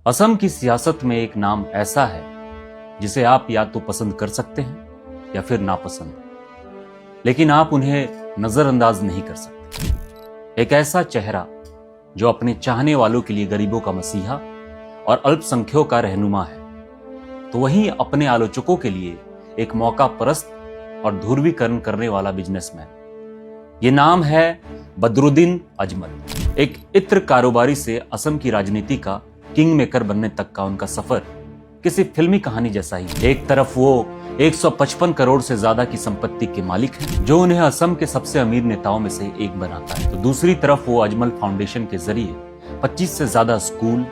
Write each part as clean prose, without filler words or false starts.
असम की सियासत में एक नाम ऐसा है जिसे आप या तो पसंद कर सकते हैं या फिर नापसंद, लेकिन आप उन्हें नजरअंदाज नहीं कर सकते। एक ऐसा चेहरा जो अपने चाहने वालों के लिए गरीबों का मसीहा और अल्पसंख्यकों का रहनुमा है, तो वहीं अपने आलोचकों के लिए एक मौका परस्त और ध्रुवीकरण करने वाला बिजनेसमैन। ये नाम है बदरुद्दीन अजमल। एक इत्र कारोबारी से असम की राजनीति का किंग मेकर बनने तक का उनका सफर किसी फिल्मी कहानी जैसा ही। एक तरफ वो 155 करोड़ से ज्यादा की संपत्ति के मालिक हैं, जो उन्हें असम के सबसे अमीर नेताओं में से एक बनाता है, तो दूसरी तरफ वो अजमल फाउंडेशन के जरिए 25 से ज्यादा स्कूल,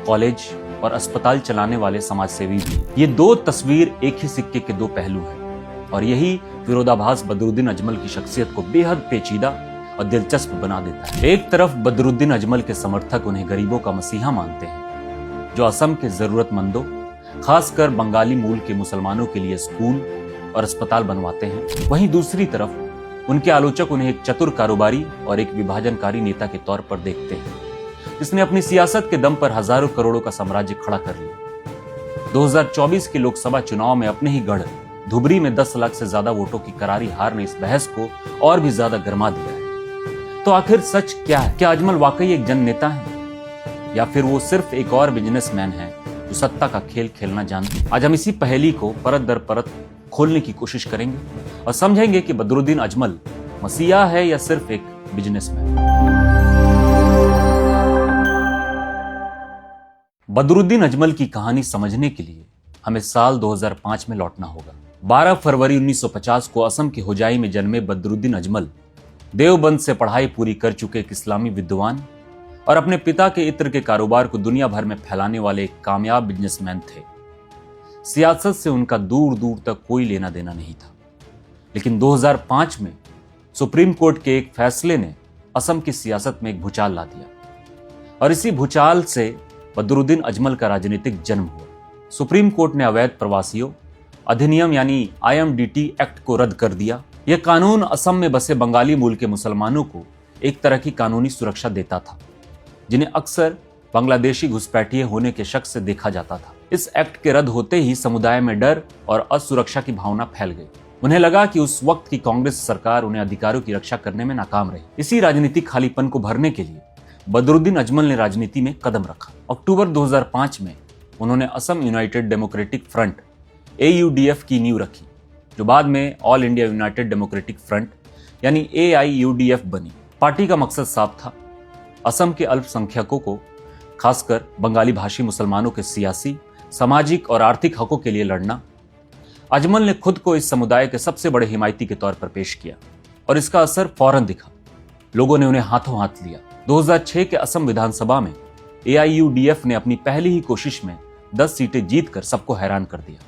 कॉलेज और अस्पताल चलाने वाले समाजसेवी भी। ये दो तस्वीर एक ही सिक्के के दो पहलू हैं, और यही विरोधाभास बदरुद्दीन अजमल की शख्सियत को बेहद पेचीदा और दिलचस्प बना देता है। एक तरफ बदरुद्दीन अजमल के समर्थक उन्हें गरीबों का मसीहा मानते हैं, जो असम के जरूरतमंदों, खासकर बंगाली मूल के मुसलमानों के लिए स्कूल और अस्पताल बनवाते हैं। वहीं दूसरी तरफ उनके आलोचक उन्हें एक चतुर कारोबारी और एक विभाजनकारी नेता के तौर पर देखते हैं, जिसने अपनी सियासत के दम पर हजारों करोड़ों का साम्राज्य खड़ा कर लिया। 2024 के लोकसभा चुनाव में अपने ही गढ़ धुबरी में 10 लाख से ज्यादा वोटों की करारी हार ने इस बहस को और भी ज्यादा गर्मा दिया है। तो आखिर सच क्या है? क्या अजमल वाकई एक जन नेता है, या फिर वो सिर्फ एक और बिजनेसमैन है जो सत्ता का खेल खेलना जानते? आज हम इसी पहेली को परत दर परत खोलने की कोशिश करेंगे और समझेंगे कि बदरुद्दीन अजमल मसीहा है या सिर्फ एक बिजनेसमैन। बदरुद्दीन अजमल की कहानी समझने के लिए हमें साल 2005 में लौटना होगा। 12 फरवरी 1950 को असम के होजाई में जन्मे बदरुद्दीन अजमल देवबंद से पढ़ाई पूरी कर चुके एक इस्लामी विद्वान और अपने पिता के इत्र के कारोबार को दुनिया भर में फैलाने वाले एक कामयाब बिजनेसमैन थे। सियासत से उनका दूर दूर तक कोई लेना देना नहीं था, लेकिन 2005 में सुप्रीम कोर्ट के एक फैसले ने असम की सियासत में एक भूचाल ला दिया, और इसी भूचाल से बदरुद्दीन अजमल का राजनीतिक जन्म हुआ। सुप्रीम कोर्ट ने अवैध प्रवासियों अधिनियम यानी IMDT एक्ट को रद्द कर दिया। यह कानून असम में बसे बंगाली मूल के मुसलमानों को एक तरह की कानूनी सुरक्षा देता था, जिन्हें अक्सर बांग्लादेशी घुसपैठिए होने के शक से देखा जाता था। इस एक्ट के रद्द होते ही समुदाय में डर और असुरक्षा की भावना फैल गई। उन्हें लगा कि उस वक्त की कांग्रेस सरकार उन्हें अधिकारों की रक्षा करने में नाकाम रही। इसी राजनीतिक खालीपन को भरने के लिए बदरुद्दीन अजमल ने राजनीति में कदम रखा। अक्टूबर 2005 में उन्होंने Assam United democratic front AUDF की नींव रखी, जो बाद में all India United democratic front यानी AIUDF बनी। पार्टी का मकसद साफ था, असम के अल्पसंख्यकों को, खासकर बंगाली भाषी मुसलमानों के सियासी, सामाजिक और आर्थिक हकों के लिए लड़ना। अजमल ने खुद को इस समुदाय के सबसे बड़े हिमायती के तौर पर पेश किया, और इसका असर फौरन दिखा। लोगों ने उन्हें हाथों हाथ लिया। 2006 के असम विधानसभा में AIUDF ने अपनी पहली ही कोशिश में 10 सीटें जीतकर सबको हैरान कर दिया।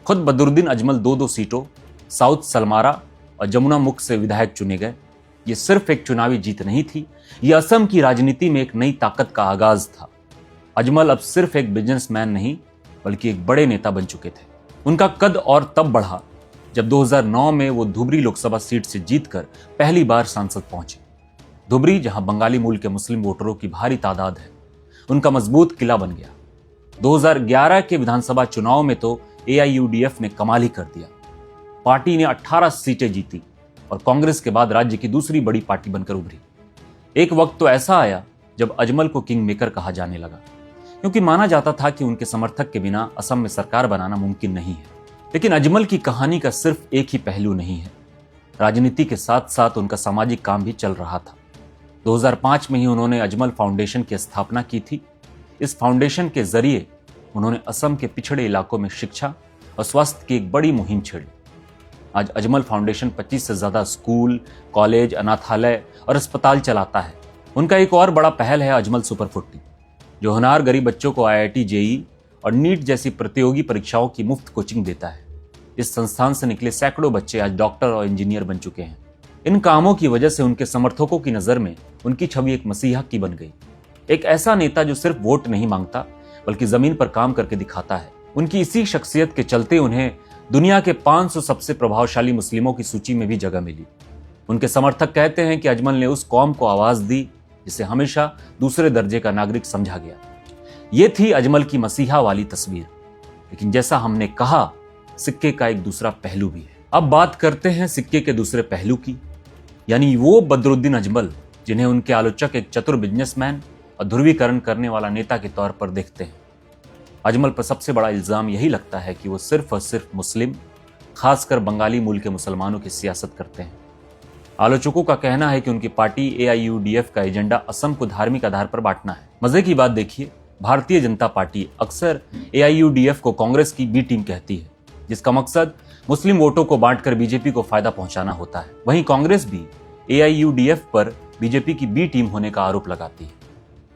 खुद बदरुद्दीन अजमल 2 सीटों साउथ सलमारा और जमुना मुख से विधायक चुने गए। ये सिर्फ एक चुनावी जीत नहीं थी, यह असम की राजनीति में एक नई ताकत का आगाज था। अजमल अब सिर्फ एक बिजनेसमैन नहीं, बल्कि एक बड़े नेता बन चुके थे। उनका कद और तब बढ़ा जब 2009 में वो धुबरी लोकसभा सीट से जीतकर पहली बार सांसद पहुंचे। धुबरी, जहां बंगाली मूल के मुस्लिम वोटरों की भारी तादाद है, उनका मजबूत किला बन गया। 2011 के विधानसभा चुनाव में तो AIUDF ने कमाल ही कर दिया। पार्टी ने 18 सीटें जीती और कांग्रेस के बाद राज्य की दूसरी बड़ी पार्टी बनकर उभरी। एक वक्त तो ऐसा आया जब अजमल को किंग मेकर कहा जाने लगा, क्योंकि माना जाता था कि उनके समर्थक के बिना असम में सरकार बनाना मुमकिन नहीं है। लेकिन अजमल की कहानी का सिर्फ एक ही पहलू नहीं है, राजनीति के साथ साथ उनका सामाजिक काम भी चल रहा था। 2005 में ही उन्होंने अजमल फाउंडेशन की स्थापना की थी। इस फाउंडेशन के जरिए उन्होंने असम के पिछड़े इलाकों में शिक्षा और स्वास्थ्य की एक बड़ी मुहिम छेड़ी। आज अजमल फाउंडेशन 25 से ज्यादा स्कूल, कॉलेज, अनाथालय और अस्पताल चलाता है। उनका एक और बड़ा पहल है अजमल सुपर 40, जो होनहार गरीब बच्चों को IIT, JEE और नीट जैसी प्रतियोगी परीक्षाओं की मुफ्त कोचिंग देता है। इस संस्थान से निकले सैकड़ों बच्चे आज डॉक्टर और इंजीनियर बन चुके हैं। इन कामों की वजह से उनके समर्थकों की नजर में उनकी छवि एक मसीहा की बन गई, एक ऐसा नेता जो सिर्फ वोट नहीं मांगता, बल्कि जमीन पर काम करके दिखाता है। उनकी इसी शख्सियत के चलते उन्हें दुनिया के 500 सबसे प्रभावशाली मुस्लिमों की सूची में भी जगह मिली। उनके समर्थक कहते हैं कि अजमल ने उस कौम को आवाज दी जिसे हमेशा दूसरे दर्जे का नागरिक समझा गया। ये थी अजमल की मसीहा वाली तस्वीर। लेकिन जैसा हमने कहा, सिक्के का एक दूसरा पहलू भी है। अब बात करते हैं सिक्के के दूसरे पहलू की, यानी वो बदरुद्दीन अजमल जिन्हें उनके आलोचक एक चतुर बिजनेसमैन और ध्रुवीकरण करने वाला नेता के तौर पर देखते हैं। अजमल पर सबसे बड़ा इल्जाम यही लगता है कि वो सिर्फ और सिर्फ मुस्लिम, खासकर बंगाली मूल के मुसलमानों की सियासत करते हैं। आलोचकों का कहना है कि उनकी पार्टी AIUDF का एजेंडा असम को धार्मिक आधार पर बांटना है। मजे की बात देखिए, भारतीय जनता पार्टी अक्सर AIUDF को कांग्रेस की बी टीम कहती है, जिसका मकसद मुस्लिम वोटों को बांटकर बीजेपी को फायदा पहुंचाना होता है। वहीं कांग्रेस भी AIUDF पर बीजेपी की बी टीम होने का आरोप लगाती है।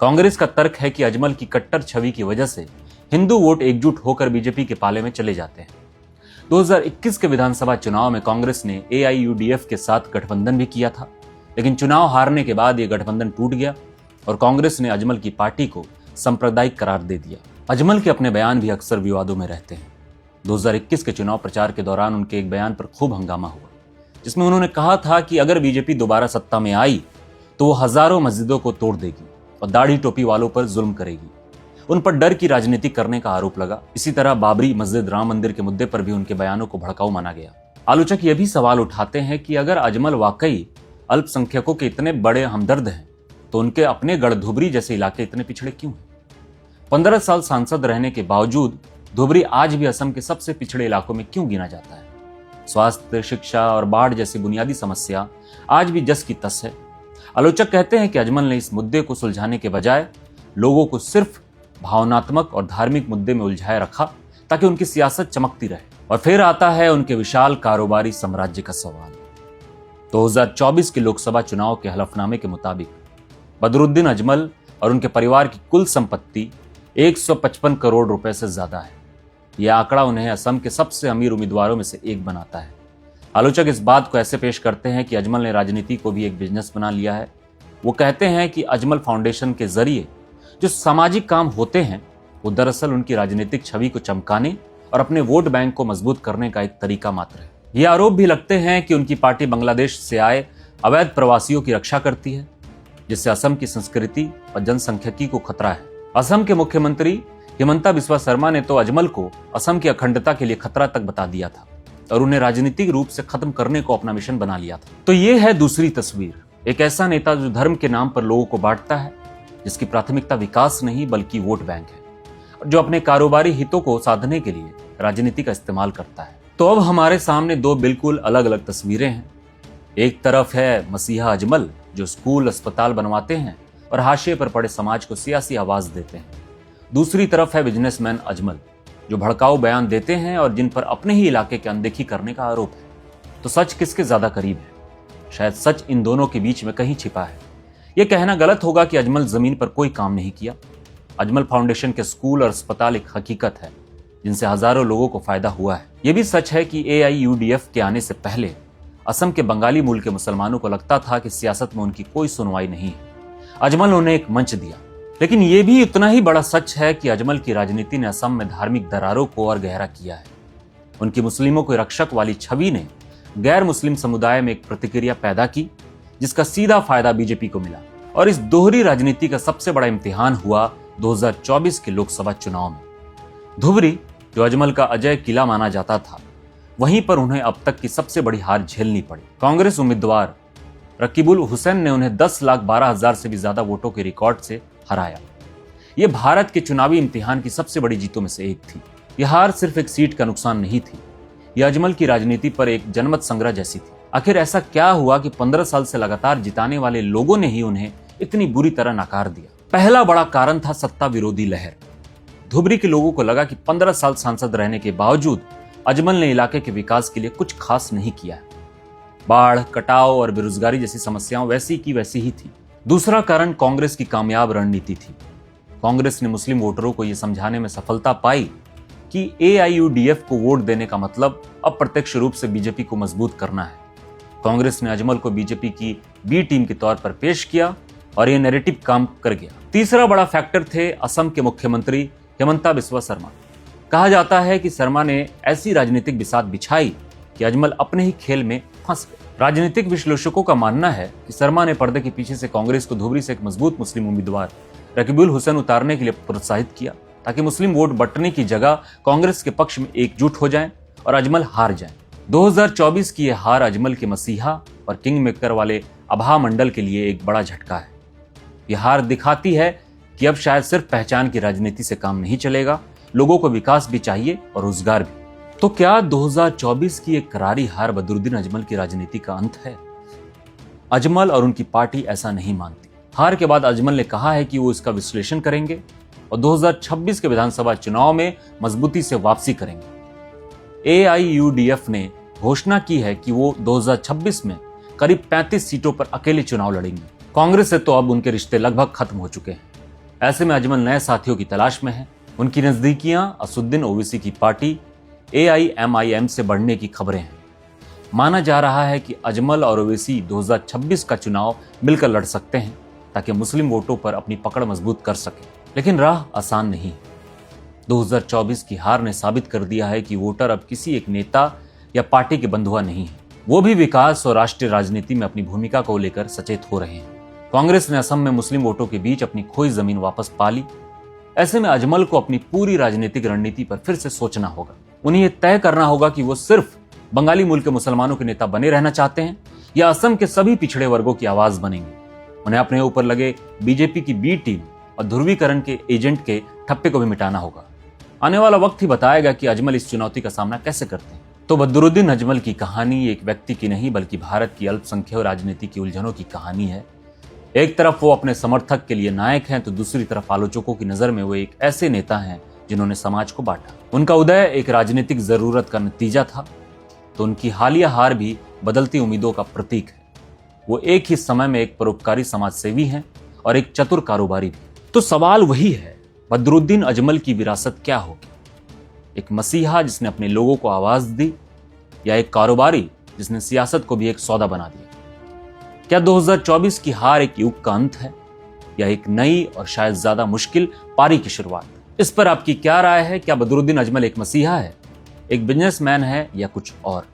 कांग्रेस का तर्क है कि अजमल की कट्टर छवि की वजह से हिंदू वोट एकजुट होकर बीजेपी के पाले में चले जाते हैं। 2021 के विधानसभा चुनाव में कांग्रेस ने AIUDF के साथ गठबंधन भी किया था, लेकिन चुनाव हारने के बाद यह गठबंधन टूट गया और कांग्रेस ने अजमल की पार्टी को सांप्रदायिक करार दे दिया। अजमल के अपने बयान भी अक्सर विवादों में रहते हैं। 2021 के चुनाव प्रचार के दौरान उनके एक बयान पर खूब हंगामा हुआ, जिसमें उन्होंने कहा था कि अगर बीजेपी दोबारा सत्ता में आई तो वो हजारों मस्जिदों को तोड़ देगी और दाढ़ी टोपी वालों पर जुल्म करेगी। उन पर डर की राजनीति करने का आरोप लगा। इसी तरह बाबरी मस्जिद, राम मंदिर के मुद्दे पर भी उनके बयानों को भड़काऊ माना गया। आलोचक यह भी सवाल उठाते हैं कि अगर अजमल वाकई अल्पसंख्यकों के इतने बड़े हमदर्द हैं, तो उनके अपने गढ़ धुबरी जैसे इलाके इतने पिछड़े क्यों हैं? 15 साल सांसद रहने के बावजूद धुबरी आज भी असम के सबसे पिछड़े इलाकों में क्यों गिना जाता है? स्वास्थ्य, शिक्षा और बाढ़ जैसी बुनियादी समस्या आज भी जस की तस है। आलोचक कहते हैं कि अजमल ने इस मुद्दे को सुलझाने के बजाय लोगों को सिर्फ भावनात्मक और धार्मिक मुद्दे में उलझाए रखा, ताकि उनकी सियासत चमकती रहे। और फिर आता है उनके विशाल कारोबारी साम्राज्य का सवाल। 2024 के लोकसभा चुनाव के हलफनामे के मुताबिक बदरुद्दीन अजमल और उनके परिवार की कुल संपत्ति 155 करोड़ रुपए से ज्यादा है। यह आंकड़ा उन्हें असम के सबसे अमीर उम्मीदवारों में से एक बनाता है। आलोचक इस बात को ऐसे पेश करते हैं कि अजमल ने राजनीति को भी एक बिजनेस बना लिया है। वो कहते हैं कि अजमल फाउंडेशन के जरिए जो सामाजिक काम होते हैं, वो दरअसल उनकी राजनीतिक छवि को चमकाने और अपने वोट बैंक को मजबूत करने का एक तरीका मात्र है। ये आरोप भी लगते हैं कि उनकी पार्टी बांग्लादेश से आए अवैध प्रवासियों की रक्षा करती है, जिससे असम की संस्कृति और जनसंख्यिकी को खतरा है। असम के मुख्यमंत्री हिमंता बिस्वा शर्मा ने तो अजमल को असम की अखंडता के लिए खतरा तक बता दिया था और उन्हें राजनीतिक रूप से खत्म करने को अपना मिशन बना लिया था। तो ये है दूसरी तस्वीर, एक ऐसा नेता जो धर्म के नाम पर लोगों को बांटता है, जिसकी प्राथमिकता विकास नहीं बल्कि वोट बैंक है, और जो अपने कारोबारी हितों को साधने के लिए राजनीति का इस्तेमाल करता है। तो अब हमारे सामने दो बिल्कुल अलग अलग तस्वीरें हैं। एक तरफ है मसीहा अजमल, जो स्कूल, अस्पताल बनवाते हैं और हाशिए पर पड़े समाज को सियासी आवाज देते हैं। दूसरी तरफ है बिजनेसमैन अजमल, जो भड़काऊ बयान देते हैं और जिन पर अपने ही इलाके की अनदेखी करने का आरोप है। तो सच किसके ज्यादा करीब है? शायद सच इन दोनों के बीच में कहीं छिपा है। यह कहना गलत होगा कि अजमल जमीन पर कोई काम नहीं किया। अजमल फाउंडेशन के स्कूल और अस्पताल एक हकीकत है, जिनसे हजारों लोगों को फायदा हुआ है। यह भी सच है कि AIUDF के आने से पहले असम के बंगाली मूल के मुसलमानों को लगता था कि सियासत में उनकी कोई सुनवाई नहीं है। अजमल उन्हें एक मंच दिया। लेकिन यह भी उतना ही बड़ा सच है कि अजमल की राजनीति ने असम में धार्मिक दरारों को और गहरा किया है। उनकी मुस्लिमों के रक्षक वाली छवि ने गैर मुस्लिम समुदाय में एक प्रतिक्रिया पैदा की, जिसका सीधा फायदा बीजेपी को मिला। और इस दोहरी राजनीति का सबसे बड़ा इम्तिहान हुआ 2024 के लोकसभा चुनाव में। धुबरी, जो अजमल का अजय किला माना जाता था, वहीं पर उन्हें अब तक की सबसे बड़ी हार झेलनी पड़ी। कांग्रेस उम्मीदवार रकीबुल हुसैन ने उन्हें 10,12,000 से भी ज्यादा वोटों के रिकॉर्ड से हराया। यह भारत के चुनावी इम्तिहान की सबसे बड़ी जीतों में से एक थी। यह हार सिर्फ एक सीट का नुकसान नहीं थी, यह अजमल की राजनीति पर एक जनमत संग्रह जैसी थी। आखिर ऐसा क्या हुआ कि 15 साल से लगातार जिताने वाले लोगों ने ही उन्हें इतनी बुरी तरह नकार दिया? पहला बड़ा कारण था सत्ता विरोधी लहर। धुबरी के लोगों को लगा कि 15 साल सांसद रहने के बावजूद अजमल ने इलाके के विकास के लिए कुछ खास नहीं किया है। बाढ़, कटाव और बेरोजगारी जैसी समस्याएं वैसी की वैसी ही थी। दूसरा कारण कांग्रेस की कामयाब रणनीति थी। कांग्रेस ने मुस्लिम वोटरों को यह समझाने में सफलता पाई कि AIUDF को वोट देने का मतलब अप्रत्यक्ष रूप से बीजेपी को मजबूत करना है। कांग्रेस ने अजमल को बीजेपी की बी टीम के तौर पर पेश किया और यह नैरेटिव काम कर गया। तीसरा बड़ा फैक्टर थे असम के मुख्यमंत्री हिमंता बिस्वा शर्मा। कहा जाता है कि शर्मा ने ऐसी राजनीतिक बिसात बिछाई कि अजमल अपने ही खेल में फंस गए। राजनीतिक विश्लेषकों का मानना है कि शर्मा ने पर्दे के पीछे से कांग्रेस को धुबरी से एक मजबूत मुस्लिम उम्मीदवार रकीबुल हुसैन उतारने के लिए प्रोत्साहित किया ताकि मुस्लिम वोट बंटने की जगह कांग्रेस के पक्ष में एकजुट हो जाएं और अजमल हार जाएं। 2024 की यह हार अजमल के मसीहा और किंग मेकर वाले अभा मंडल के लिए एक बड़ा झटका है। यह हार दिखाती है कि अब शायद सिर्फ पहचान की राजनीति से काम नहीं चलेगा, लोगों को विकास भी चाहिए और रोजगार भी। तो क्या 2024 की एक करारी हार बदरुद्दीन अजमल की राजनीति का अंत है? अजमल और उनकी पार्टी ऐसा नहीं मानती। हार के बाद अजमल ने कहा है कि वो इसका विश्लेषण करेंगे और 2026 के विधानसभा चुनाव में मजबूती से वापसी करेंगे। AIUDF ने घोषणा की है कि वो 2026 में करीब 35 सीटों पर अकेले चुनाव लड़ेंगे। कांग्रेस से तो अब उनके रिश्ते लगभग खत्म हो चुके हैं। ऐसे में अजमल नए साथियों की तलाश में है। उनकी नजदीकियां असुद्दीन ओवैसी की पार्टी AIMIM से बढ़ने की खबरें हैं। माना जा रहा है कि अजमल और ओवैसी 2026 का चुनाव मिलकर लड़ सकते हैं ताकि मुस्लिम वोटों पर अपनी पकड़ मजबूत कर सके। लेकिन राह आसान नहीं। 2024 की हार ने साबित कर दिया है कि वोटर अब किसी एक नेता या पार्टी के बंधुआ नहीं है। वो भी विकास और राष्ट्रीय राजनीति में अपनी भूमिका को लेकर सचेत हो रहे हैं। कांग्रेस ने असम में मुस्लिम वोटों के बीच अपनी खोई जमीन वापस पा ली। ऐसे में अजमल को अपनी पूरी राजनीतिक रणनीति पर फिर से सोचना होगा। उन्हें यह तय करना होगा कि वो सिर्फ बंगाली मूल के मुसलमानों के नेता बने रहना चाहते हैं या असम के सभी पिछड़े वर्गों की आवाज बनेंगे। उन्हें अपने ऊपर लगे बीजेपी की बी टीम और ध्रुवीकरण के एजेंट के ठप्पे को भी मिटाना होगा। आने वाला वक्त ही बताएगा कि अजमल इस चुनौती का सामना कैसे करते हैं। तो बदरुद्दीन अजमल की कहानी एक व्यक्ति की नहीं बल्कि भारत की अल्पसंख्यक राजनीति की उलझनों की कहानी है। एक तरफ वो अपने समर्थक के लिए नायक हैं तो दूसरी तरफ आलोचकों की नजर में वो एक ऐसे नेता हैं जिन्होंने समाज को बांटा। उनका उदय एक राजनीतिक जरूरत का नतीजा था तो उनकी हालिया हार भी बदलती उम्मीदों का प्रतीक है। वो एक ही समय में एक परोपकारी समाज सेवी हैं और एक चतुर कारोबारी भी। तो सवाल वही है, बदरुद्दीन अजमल की विरासत क्या होगी? एक मसीहा जिसने अपने लोगों को आवाज दी या एक कारोबारी जिसने सियासत को भी एक सौदा बना दिया? क्या 2024 की हार एक युग का अंत है या एक नई और शायद ज्यादा मुश्किल पारी की शुरुआत? इस पर आपकी क्या राय है? क्या बदरुद्दीन अजमल एक मसीहा है, एक बिजनेसमैन है या कुछ और?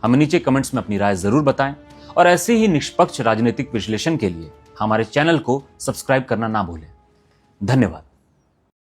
हमें नीचे कमेंट्स में अपनी राय जरूर बताएं और ऐसे ही निष्पक्ष राजनीतिक विश्लेषण के लिए हमारे चैनल को सब्सक्राइब करना ना भूलें। धन्यवाद।